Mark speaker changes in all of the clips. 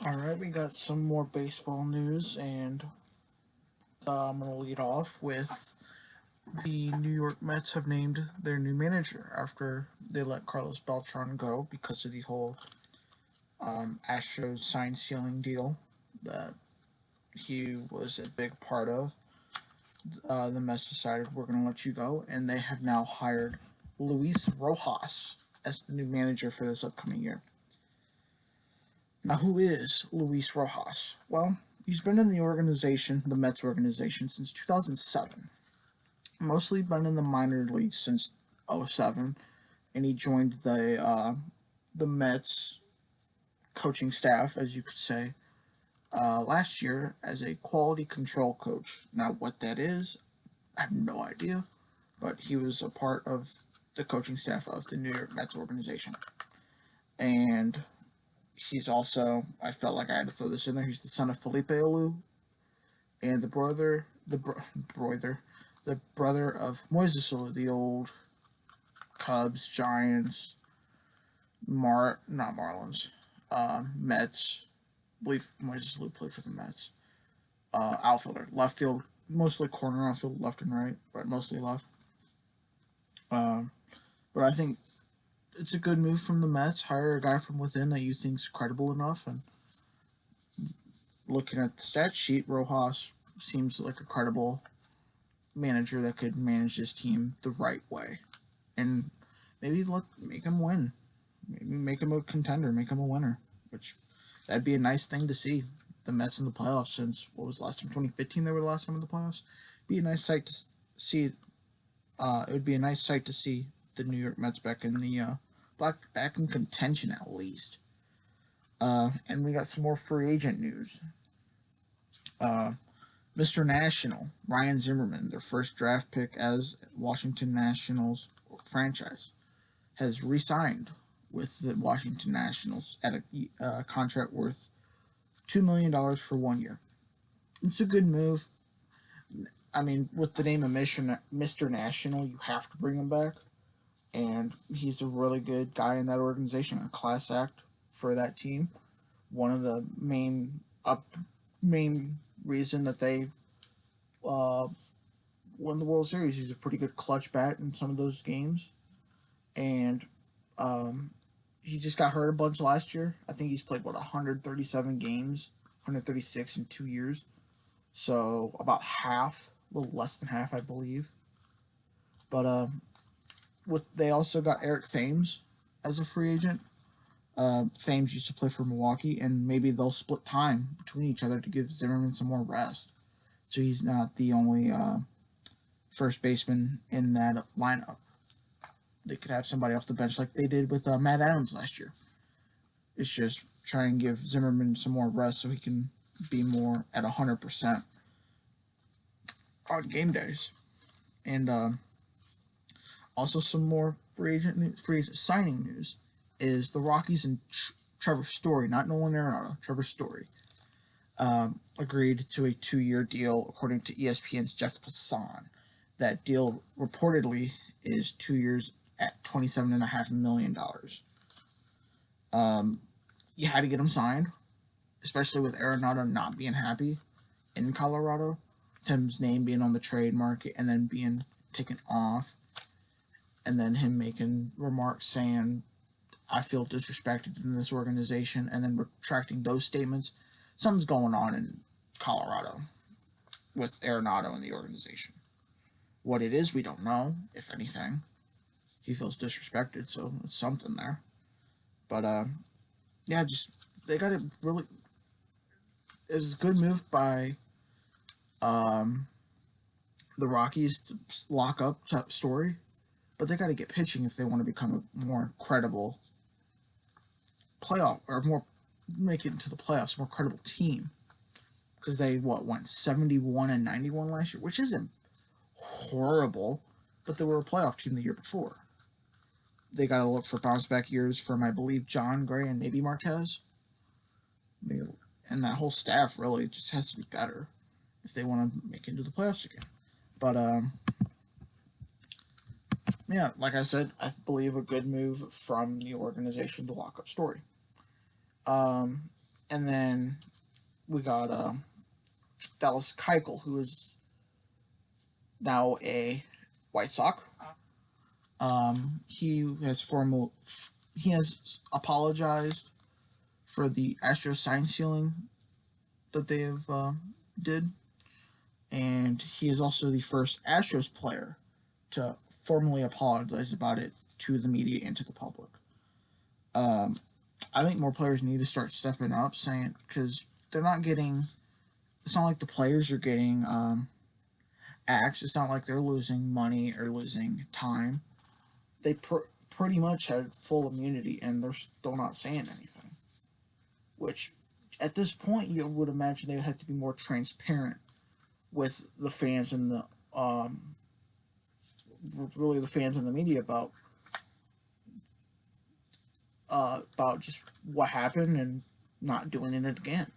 Speaker 1: Alright, we got some more baseball news, and I'm going to lead off with the New York Mets have named their new manager after they let Carlos Beltran go because of the whole Astros sign stealing deal that he was a big part of. The Mets decided we're going to let you go, and they have now hired Luis Rojas as the new manager for this upcoming year. Now, who is Luis Rojas? Well, he's been in the organization, the Mets organization, since 2007. Mostly been in the minor leagues since '07, and he joined the Mets coaching staff, as you could say, last year as a quality control coach. Now, what that is, I have no idea, but he was a part of the coaching staff of the New York Mets organization. And he's also, I felt like I had to throw this in there, he's the son of Felipe Alou and the brother of Moises Alou, the old Cubs, Giants, not Marlins, Mets. I believe Moises Alou played for the Mets. Outfielder, left field, mostly corner outfield, left and right, but mostly left. Um, but I think it's a good move from the Mets. Hire a guy from within that you think's credible enough. And looking at the stat sheet, Rojas seems like a credible manager that could manage his team the right way, and maybe make him win. Maybe make him a contender, make him a winner. Which that'd be a nice thing to see. The Mets in the playoffs since what was the last time? 2015 they were the last time in the playoffs. Be a nice sight to see. It would be a nice sight to see the New York Mets back in the back in contention at least. And we got some more free agent news. Uh, Mr. National, Ryan Zimmerman, their first draft pick as Washington Nationals franchise, has re-signed with the Washington Nationals at a contract worth $2 million for 1 year. It's a good move. I mean, with the name of Mr. National, you have to bring him back, and he's a really good guy in that organization, a class act for that team. One of the main reason that they uh, won the World Series. He's a pretty good clutch bat in some of those games, and um, he just got hurt a bunch last year. I think he's played 137 games, 136 in 2 years, so about half, a little less than half, I believe. But they also got Eric Thames as a free agent. Thames used to play for Milwaukee, and maybe they'll split time between each other to give Zimmerman some more rest, so he's not the only first baseman in that lineup. They could have somebody off the bench like they did with Matt Adams last year. It's just try and give Zimmerman some more rest so he can be more at 100% on game days. And also some more free agent signing news is the Rockies and Trevor Story, not Nolan Arenado, Trevor Story, agreed to a 2-year deal according to ESPN's Jeff Passan. That deal reportedly is 2 years at $27.5 million. You had to get him signed, especially with Arenado not being happy in Colorado, Tim's name being on the trade market and then being taken off, and then him making remarks saying, I feel disrespected in this organization, and then retracting those statements. Something's going on in Colorado with Arenado in the organization. What it is, we don't know, if anything. He feels disrespected, so it's something there. But, yeah, just, they got it really, it was a good move by the Rockies to lock up Story, but they got to get pitching if they want to become a more credible playoff, or more make it into the playoffs, more credible team. Because they went 71-91 last year, which isn't horrible, but they were a playoff team the year before. They got to look for bounce back years from, I believe, John Gray and maybe Marquez. And that whole staff really just has to be better if they want to make it into the playoffs again. But yeah, like I said, I believe a good move from the organization to lock up Story. And then we got Dallas Keuchel, who is now a White Sox. He has apologized for the Astros sign stealing that they have did, and he is also the first Astros player to formally apologize about it to the media and to the public. I think more players need to start stepping up, saying, because they're not getting. It's not like the players are getting axed. It's not like they're losing money or losing time. They pretty much had full immunity, and they're still not saying anything. Which, at this point, you would imagine they would have to be more transparent with the fans and the really the fans and the media about just what happened and not doing it again.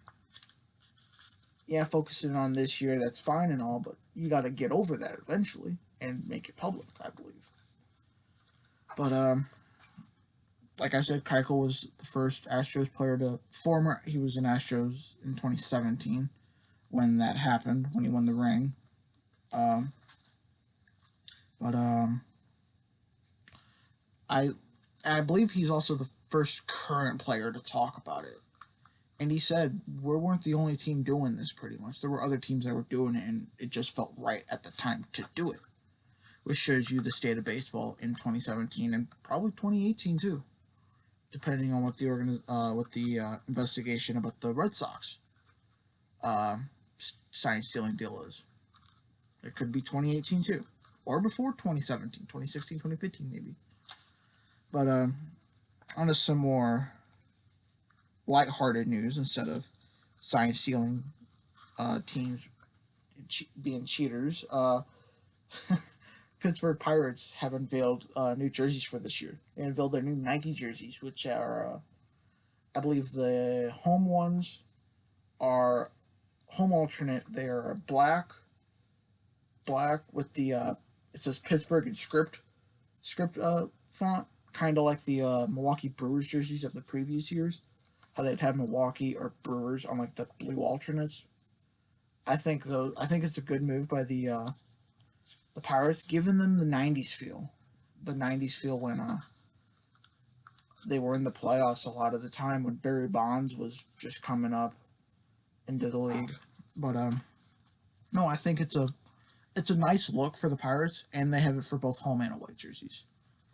Speaker 1: Yeah, focusing on this year, that's fine and all, but you got to get over that eventually and make it public, I believe. But like I said, Keuchel was the first Astros player he was in Astros in 2017 when that happened, when he won the ring. Um, but I believe he's also the first current player to talk about it. And he said, we weren't the only team doing this, pretty much. There were other teams that were doing it, and it just felt right at the time to do it. Which shows you the state of baseball in 2017 and probably 2018 too, depending on what the investigation about the Red Sox sign stealing deal is. It could be 2018 too, or before 2017, 2016, 2015 maybe. But on to some more lighthearted news instead of sign stealing teams being cheaters. Pittsburgh Pirates have unveiled new jerseys for this year. They unveiled their new Nike jerseys, which are, I believe, the home ones are home alternate. They are black with the it says Pittsburgh in script font, kind of like the Milwaukee Brewers jerseys of the previous years. How they'd have Milwaukee or Brewers on like the blue alternates. I think it's a good move by the Pirates, giving them the '90s feel. The '90s feel when they were in the playoffs a lot of the time when Barry Bonds was just coming up into the league. But no, I think it's a nice look for the Pirates, and they have it for both home and away jerseys.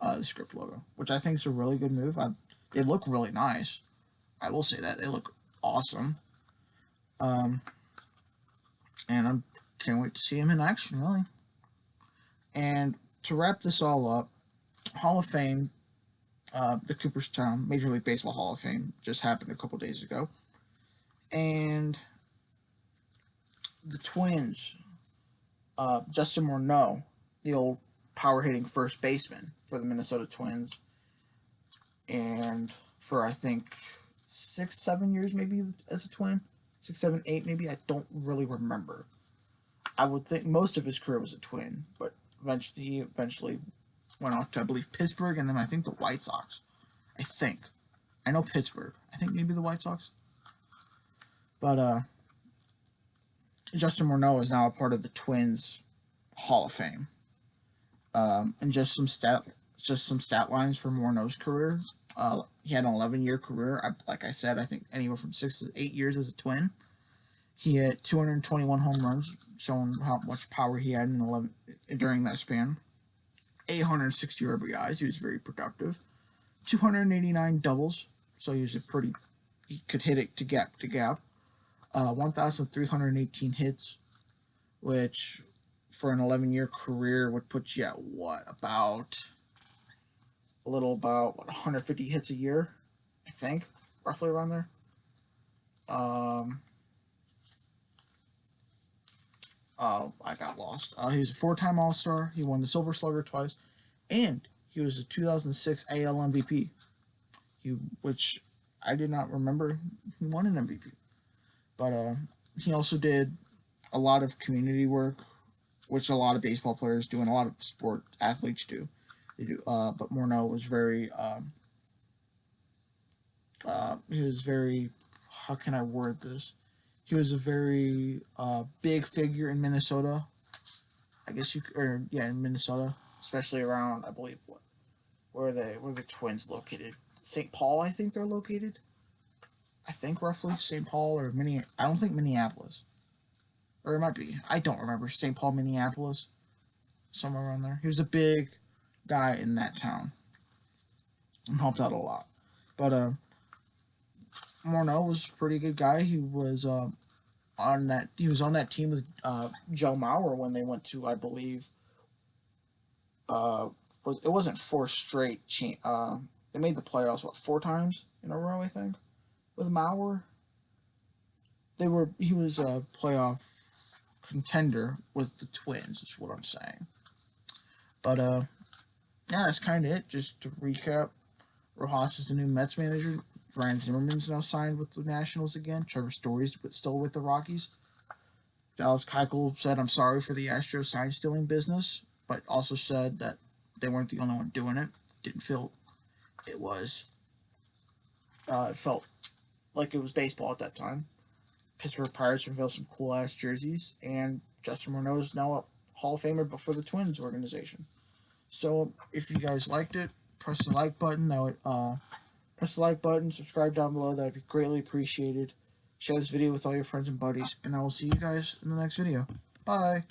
Speaker 1: The script logo, which I think is a really good move. They look really nice. I will say that they look awesome. And I can't wait to see him in action, really. And to wrap this all up, Hall of Fame, the Cooperstown Major League Baseball Hall of Fame just happened a couple days ago. And the Twins, Justin Morneau, the old power hitting first baseman for the Minnesota Twins, and for I think 6-7 years maybe as a Twin, 6, 7, 8 maybe, I don't really remember. I would think most of his career was a Twin, but he eventually went off to, I believe, Pittsburgh, and then I think the White Sox. I know Pittsburgh. I think maybe the White Sox. But Justin Morneau is now a part of the Twins Hall of Fame. And just some stat lines for Morneau's career. He had an 11-year career. Like I said, I think anywhere from 6 to 8 years as a Twin. He had 221 home runs, showing how much power he had during that span. 860 RBIs. He was very productive. 289 doubles, so he could hit it to gap to gap. 1,318 hits, which for an 11-year career would put you at about 150 hits a year, I think, roughly around there. I got lost. He was a 4-time All-Star. He won the Silver Slugger twice, and he was a 2006 AL MVP. Which I did not remember he won an MVP. But he also did a lot of community work, which a lot of baseball players do and a lot of sport athletes do. They do. But Morneau was very how can I word this? He was a very big figure in Minnesota. I guess in Minnesota, especially around, I believe, where the Twins located? St. Paul, I think they're located. I think roughly St. Paul or I don't think Minneapolis, or it might be. I don't remember. St. Paul, Minneapolis, somewhere around there. He was a big guy in that town and helped out a lot. But Morneau was a pretty good guy. He was on that. He was on that team with Joe Mauer when they went to, I believe, it wasn't four straight. They made the playoffs four times in a row, I think, with Mauer. He was a playoff contender with the Twins. Is what I'm saying. But yeah, that's kind of it. Just to recap, Rojas is the new Mets manager. Ryan Zimmerman's now signed with the Nationals again. Trevor Story's still with the Rockies. Dallas Keuchel said, "I'm sorry for the Astros sign stealing business," but also said that they weren't the only one doing it. Didn't feel it was. It felt like it was baseball at that time. Pittsburgh Pirates revealed some cool ass jerseys, and Justin Morneau is now a Hall of Famer for the Twins organization. So if you guys liked it, press the like button. Press the like button, subscribe down below. That would be greatly appreciated. Share this video with all your friends and buddies, and I will see you guys in the next video. Bye.